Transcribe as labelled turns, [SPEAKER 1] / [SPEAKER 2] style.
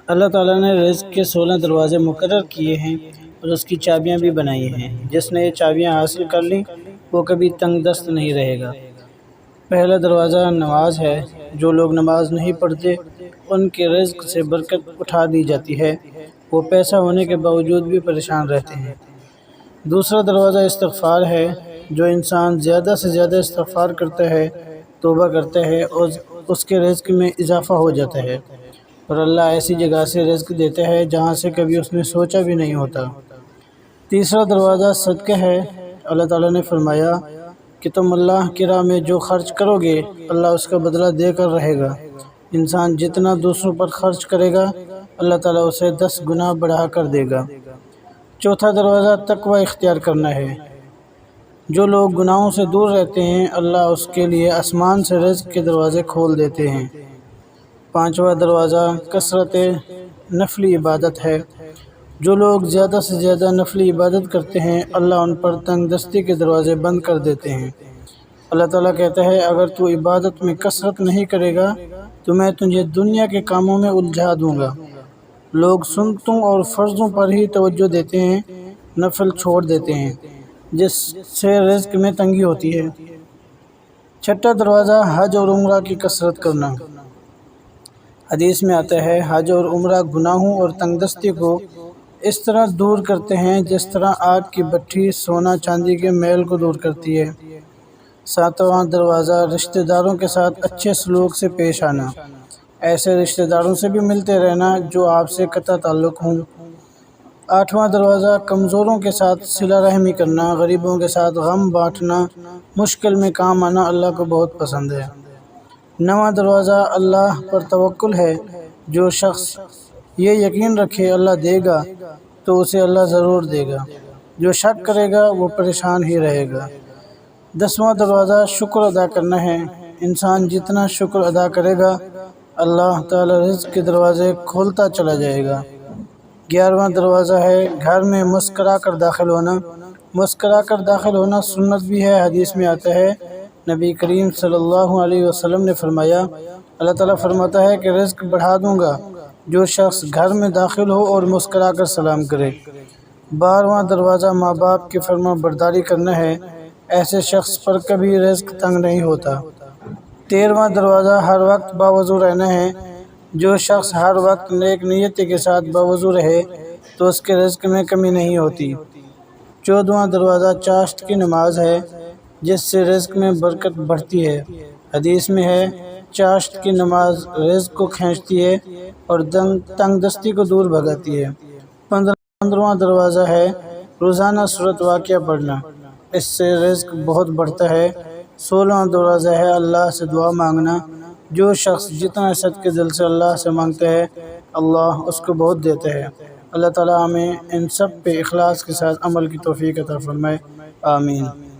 [SPEAKER 1] اللہ تعالیٰ نے رزق کے 16 دروازے مقرر کیے ہیں اور اس کی چابیاں بھی بنائی ہیں۔ جس نے یہ چابیاں حاصل کر لیں وہ کبھی تنگ دست نہیں رہے گا۔ پہلا دروازہ نماز ہے۔ جو لوگ نماز نہیں پڑھتے ان کے رزق سے برکت اٹھا دی جاتی ہے، وہ پیسہ ہونے کے باوجود بھی پریشان رہتے ہیں۔ دوسرا دروازہ استغفار ہے۔ جو انسان زیادہ سے زیادہ استغفار کرتا ہے، توبہ کرتا ہے، اور اس کے رزق میں اضافہ ہو جاتا ہے، اور اللہ ایسی جگہ سے رزق دیتا ہے جہاں سے کبھی اس نے سوچا بھی نہیں ہوتا۔ تیسرا دروازہ صدقہ ہے۔ اللہ تعالیٰ نے فرمایا کہ تم اللہ کی راہ میں جو خرچ کرو گے اللہ اس کا بدلہ دے کر رہے گا۔ انسان جتنا دوسروں پر خرچ کرے گا اللہ تعالیٰ اسے 10 گنا بڑھا کر دے گا۔ چوتھا دروازہ تقوی اختیار کرنا ہے۔ جو لوگ گناہوں سے دور رہتے ہیں اللہ اس کے لیے آسمان سے رزق کے دروازے کھول دیتے ہیں۔ پانچواں دروازہ کثرت نفلی عبادت ہے۔ جو لوگ زیادہ سے زیادہ نفلی عبادت کرتے ہیں اللہ ان پر تنگ دستی کے دروازے بند کر دیتے ہیں۔ اللہ تعالیٰ کہتا ہے اگر تو عبادت میں کثرت نہیں کرے گا تو میں تجھے دنیا کے کاموں میں الجھا دوں گا۔ لوگ سنتوں اور فرضوں پر ہی توجہ دیتے ہیں، نفل چھوڑ دیتے ہیں، جس سے رزق میں تنگی ہوتی ہے۔ چھٹا دروازہ حج اور عمرہ کی کثرت کرنا۔ حدیث میں آتا ہے حج اور عمرہ گناہوں اور تنگ دستی کو اس طرح دور کرتے ہیں جس طرح آگ کی بھٹی سونا چاندی کے میل کو دور کرتی ہے۔ ساتواں دروازہ رشتہ داروں کے ساتھ اچھے سلوک سے پیش آنا۔ ایسے رشتہ داروں سے بھی ملتے رہنا جو آپ سے قطع تعلق ہوں۔ آٹھواں دروازہ کمزوروں کے ساتھ صلہ رحمی کرنا، غریبوں کے ساتھ غم بانٹنا، مشکل میں کام آنا اللہ کو بہت پسند ہے۔ نواں دروازہ اللہ پر توکل ہے۔ جو شخص یہ یقین رکھے اللہ دے گا تو اسے اللہ ضرور دے گا، جو شک کرے گا وہ پریشان ہی رہے گا۔ 10واں دروازہ شکر ادا کرنا ہے۔ انسان جتنا شکر ادا کرے گا اللہ تعالی رزق کے دروازے کھولتا چلا جائے گا۔ 11واں دروازہ ہے گھر میں مسکرا کر داخل ہونا۔ مسکرا کر داخل ہونا سنت بھی ہے۔ حدیث میں آتا ہے نبی کریم صلی اللہ علیہ وسلم نے فرمایا اللہ تعالیٰ فرماتا ہے کہ رزق بڑھا دوں گا جو شخص گھر میں داخل ہو اور مسکرا کر سلام کرے۔ 12واں دروازہ ماں باپ کی فرما برداری کرنا ہے۔ ایسے شخص پر کبھی رزق تنگ نہیں ہوتا۔ 13واں دروازہ ہر وقت باوضو رہنا ہے۔ جو شخص ہر وقت نیک نیتی کے ساتھ باوضو رہے تو اس کے رزق میں کمی نہیں ہوتی۔ 14واں دروازہ چاشت کی نماز ہے جس سے رزق میں برکت بڑھتی ہے۔ حدیث میں ہے چاشت کی نماز رزق کو کھینچتی ہے اور تنگ دستی کو دور بھگاتی ہے۔ 15واں دروازہ ہے روزانہ سورۃ واقعہ پڑھنا، اس سے رزق بہت بڑھتا ہے۔ 16واں دروازہ ہے اللہ سے دعا مانگنا۔ جو شخص جتنا صدقے دل سے اللہ سے مانگتا ہے اللہ اس کو بہت دیتا ہے۔ اللہ تعالیٰ ہمیں ان سب پہ اخلاص کے ساتھ عمل کی توفیق عطا فرمائے، آمین۔